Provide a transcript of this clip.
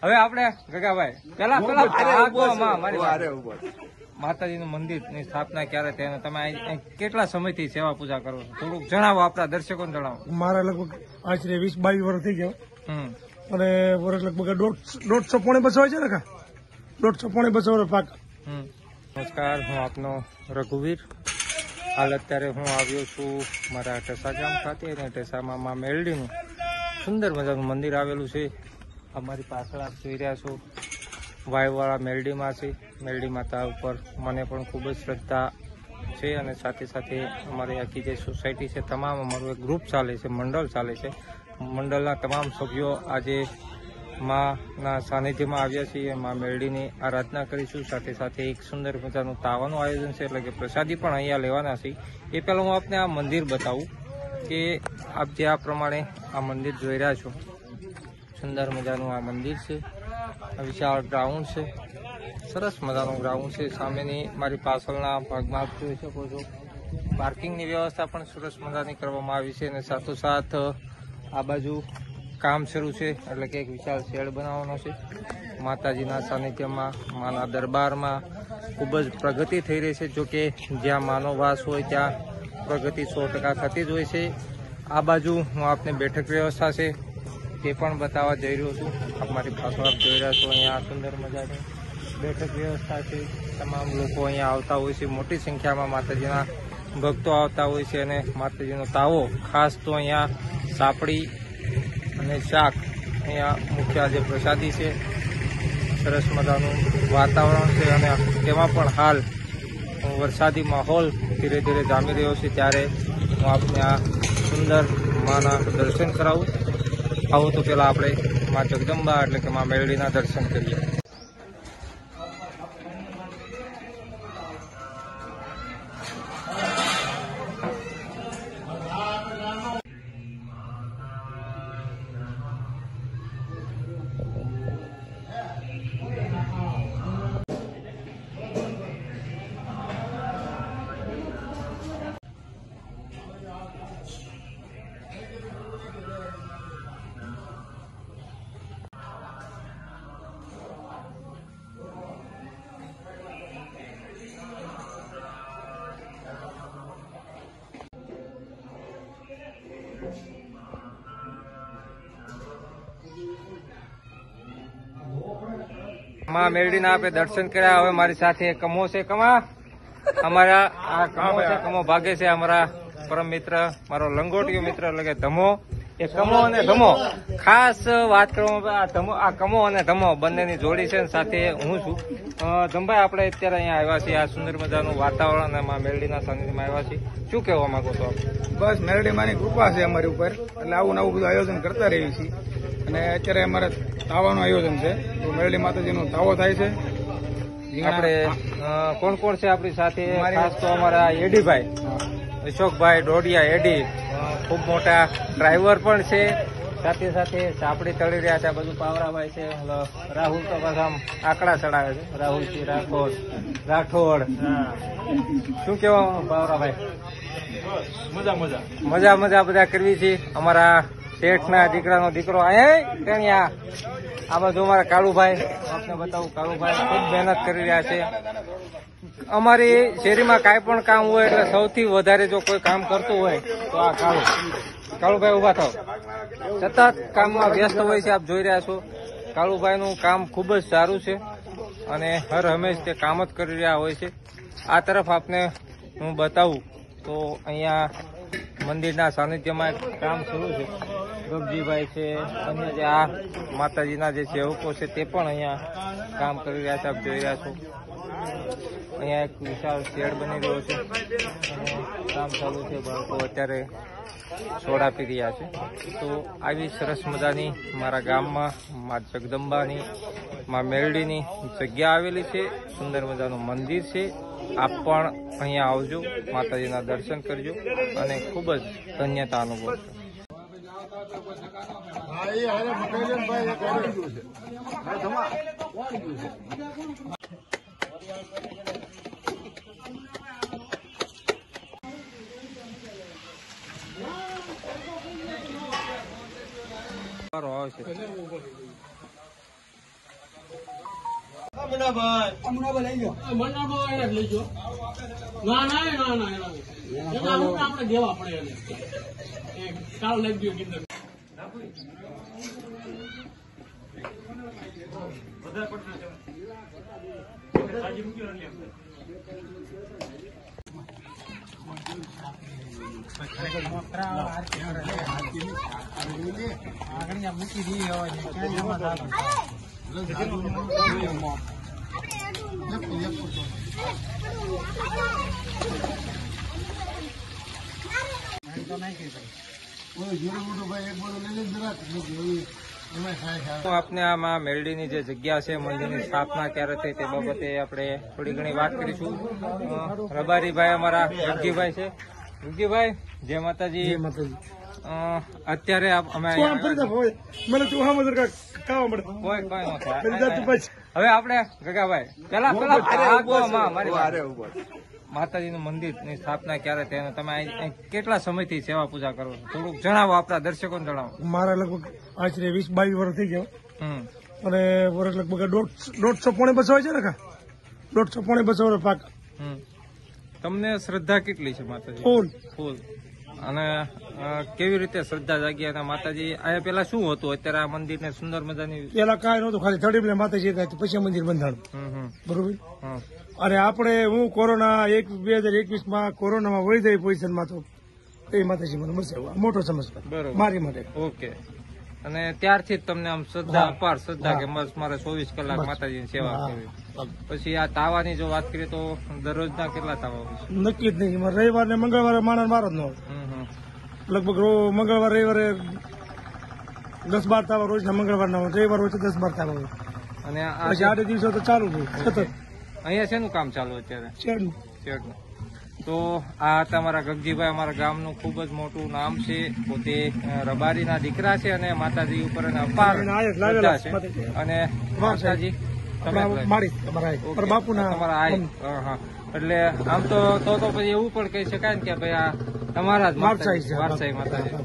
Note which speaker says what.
Speaker 1: હવે આપણે ગગાભાઈ પેલા માતાજીનું મંદિરની સ્થાપના ક્યારે થઈ? તમે કેટલા સમયથી સેવા પૂજા કરો છો? થોડુંક જણાવો, આપણા દર્શકોને જણાવો.
Speaker 2: મારા લગભગ આશરે 20-22 વર્ષ થઈ ગયો અને વર્ષ લગભગ 150-1.5 હોય છે ને, 150-1.5 વર્ષ પાક.
Speaker 1: નમસ્કાર, હું આપનો રઘુવીર. હાલ અત્યારે હું આવ્યો છું મારા ટેસા ગામ ખાતે અને ટેસામાં મા મેલડીનું સુંદર મજાનું મંદિર આવેલું છે. અમારી પાછળ આપ જોઈ રહ્યા છો વાયવાળા મેલડીમાં છે. મેલડી માતા ઉપર મને પણ ખૂબ જ શ્રદ્ધા છે અને સાથે સાથે અમારી આખી જે સોસાયટી છે તમામ અમારું એક ગ્રુપ ચાલે છે, મંડળ ચાલે છે. મંડળના તમામ સભ્યો આજે માના સાનિધ્યમાં આવ્યા છીએ. મા મેલડીની આરાધના કરીશું. સાથે સાથે એક સુંદર મજાનું તાવાનું આયોજન છે, એટલે કે પ્રસાદી પણ અહીંયા લેવાના છે. એ પહેલાં હું આપને આ મંદિર બતાવું કે આપ જે આ પ્રમાણે આ મંદિર જોઈ રહ્યા છો, સુંદર મજાનું આ મંદિર છે. વિશાળ ગ્રાઉન્ડ છે, સરસ મજાનું ગ્રાઉન્ડ છે. સામેની મારી પાછળના ભાગમાં આપ જોઈ શકો છો પાર્કિંગની વ્યવસ્થા પણ સરસ મજાની કરવામાં આવી છે અને સાથોસાથ આ બાજુ કામ શરૂ છે, એટલે કે એક વિશાળ શેડ બનાવવાનો છે. માતાજીના સાનિધ્યમાં, માના દરબારમાં ખૂબ જ પ્રગતિ થઈ રહી છે. જોકે જ્યાં માનો વાસ હોય ત્યાં પ્રગતિ 100% થતી જ હોય છે. આ બાજુ હું આપને બેઠક વ્યવસ્થા છે તે પણ બતાવવા જઈ રહ્યો છું. મારી પાછળ આપ જોઈ રહ્યા છો અહીંયા સુંદર મજાની બેઠક વ્યવસ્થા છે. તમામ લોકો અહીંયા આવતા હોય છે, મોટી સંખ્યામાં માતાજીના ભક્તો આવતા હોય છે અને માતાજીનો તાવો ખાસ તો અહીંયા સાપડી અને શાક અહીંયા મુખ્ય આજે પ્રસાદી છે. સરસ મજાનું વાતાવરણ છે અને તેમાં પણ હાલ વરસાદી માહોલ ધીરે ધીરે જામી રહ્યો છે. ત્યારે હું આપને આ સુંદર માના દર્શન કરાવું. આવું તો પેલા આપણે મા જગદંબા એટલે કે મા મેલડીના દર્શન કરીએ. મા મેલડીના આપણે દર્શન કર્યા. હવે મારી સાથે કમો છે. કમા અમારા આ કમો છે, કમો ભાગે છે અમારા પરમ મિત્ર, મારો લંગોટિયો મિત્ર એટલે કે ધમો. એ કમો અને ધમો ખાસ વાત કરવામાં, આ કમો અને ધમો બંનેની જોડી છે. સાથે હું છું ધમભાઈ. આપણે અત્યારે અહીંયા આવ્યા છીએ આ સુંદર મજાનું વાતાવરણ અને મા મેલડીના સાનિધ્યમાં આવ્યા છીએ. શું કહેવા માંગો છો?
Speaker 2: બસ મેલડી માની કૃપા છે અમારી ઉપર, એટલે આવું નવું બધું આયોજન કરતા રહીએ છીએ. અને અત્યારે અમારે તાવાનું આયોજન છે, તો મેલડી માતાજીનો તાવો થાય છે.
Speaker 1: આપણે કોણ કોણ છે આપણી સાથે? ખાસ તો અમારા એડીભાઈ અશોકભાઈ ડોડિયા એડી, ખૂબ મોટા ડ્રાઈવર પણ છે. સાથે સાથે સાપડી તળી રહ્યા છે. આ બધું પાવરાભાઈ છે. રાહુલ તો પાછા આમ આંકડા ચડાવે છે. રાહુલજી રાઠોડ. શું કેવા પાવરાભાઈ? મજા બધા કરવી છે. અમારા શેઠના દીકરાનો દીકરો અહીંયા આ બાજુ અમારા કાળુભાઈ, આપને બતાવું કાળુભાઈ ખૂબ મહેનત કરી રહ્યા છે. અમારી શેરીમાં કાંઈ પણ કામ હોય એટલે સૌથી વધારે જો કોઈ કામ કરતું હોય તો આ કાળુભાઈ ઉભા થાવ. સતત કામમાં વ્યસ્ત હોય છે. આપ જોઈ રહ્યા છો કાળુભાઈનું કામ ખૂબ જ સારું છે અને હર હંમેશ તે કામ જ કરી રહ્યા હોય છે. આ તરફ આપને હું બતાવું તો અહીંયા મંદિરના સાનિધ્યમાં એક કામ શરૂ છે. ગગજીભાઈ છે, અન્ય જે આ માતાજીના જે સેવકો છે તે પણ અહીંયા કામ કરી રહ્યા છે. આપ જોઈ રહ્યા છો અહીંયા એક વિશાળ શેડ બની રહ્યો છે અને કામ ચાલુ છે. બાળકો અત્યારે સોડા પી રહ્યા છે. તો આવી સરસ મજાની મારા ગામમાં મા જગદંબાની, મા મેલડીની જગ્યા આવેલી છે. સુંદર મજાનું મંદિર છે. આપ પણ અહીંયા આવજો, માતાજીના દર્શન કરજો અને ખૂબ જ ધન્યતા અનુભવશો.
Speaker 3: મુનાભાઈ લઈ જાઓ. મુનાભાઈ એને જ લઈ જાઓ. ના આપણે દેવા પડે એને. કાલ લઈ ગયો કિંદર. મૂકી દી
Speaker 1: આપને આમાં મેલડીની જે જગ્યા છે મંદિરની સ્થાપના ક્યારે થઈ તે બાબતે આપણે થોડી ઘણી વાત કરીશું. રબારીભાઈ અમારા ગગજીભાઈ છે. ગગજીભાઈ જય માતાજી. અત્યારે અમે કોઈ ન થાય. હવે આપણે ગગાભાઈ પેલા માતાજીનું મંદિરની સ્થાપના ક્યારે થઈ અને તમે અહીં કેટલા સમયથી સેવા પૂજા કરો છો થોડુંક જણાવો, આપણા દર્શકોને જણાવો.
Speaker 4: મારા લગભગ આશરે 20-22 વર્ષ થઈ ગયા અને વર્ષ લગભગ 150-150 હોય છે ને કા 150-200 વર્ષ પાક.
Speaker 1: તમને શ્રદ્ધા કેટલી છે માતાજી? ફૂલ. અને કેવી રીતે શ્રદ્ધા જાગી અને માતાજી અહીંયા પેલા શું હતું? અત્યારે આ મંદિરને સુંદર મજાની
Speaker 4: પેલા કાંઈ નહોતું, ખાલી થડી માતાજી હતા, પછી મંદિર બંધાણું. બરોબર. અને આપણે હું કોરોના 2021 કોરોનામાં વળી જાય પોઝિશનમાં તો એ માતાજી મને મળશે મોટો સમસ્યા
Speaker 1: બરોબર
Speaker 4: મારી માટે.
Speaker 1: ઓકે. અને ત્યારથી જ તમને આમ શ્રદ્ધા અપાર શ્રદ્ધા કે બસ મારે 24 કલાક માતાજીની સેવા કરવી. પછી આ તાવાની જો વાત કરીએ તો દરરોજના કેટલા તાવા હોય છે?
Speaker 4: નક્કી જ નહીં. રવિવાર ને મંગળવારે માણસ મારો જ ન હોય. લગભગ મંગળવાર રવિવારે 10-12 તાવા રોજના મંગળવારના હોય, રવિવાર હોય તો 10-12 તાવા હોય.
Speaker 1: અને
Speaker 4: પછી 8 દિવસો તો ચાલુ જ હોય સતત.
Speaker 1: અહીંયા શેનું કામ ચાલુ અત્યારે?
Speaker 4: શેરનું.
Speaker 1: તો આ તમારા ગગજીભાઈ અમારા ગામનું ખૂબ જ મોટું નામ છે. પોતે રબારીના દીકરા છે અને માતાજી ઉપર અપાર શ્રદ્ધા છે. અને માતાજી તમારા એટલે આમ તો પછી એવું પણ કહી શકાય ને કે ભાઈ આ તમારા જ વારસાઈ માતાજી.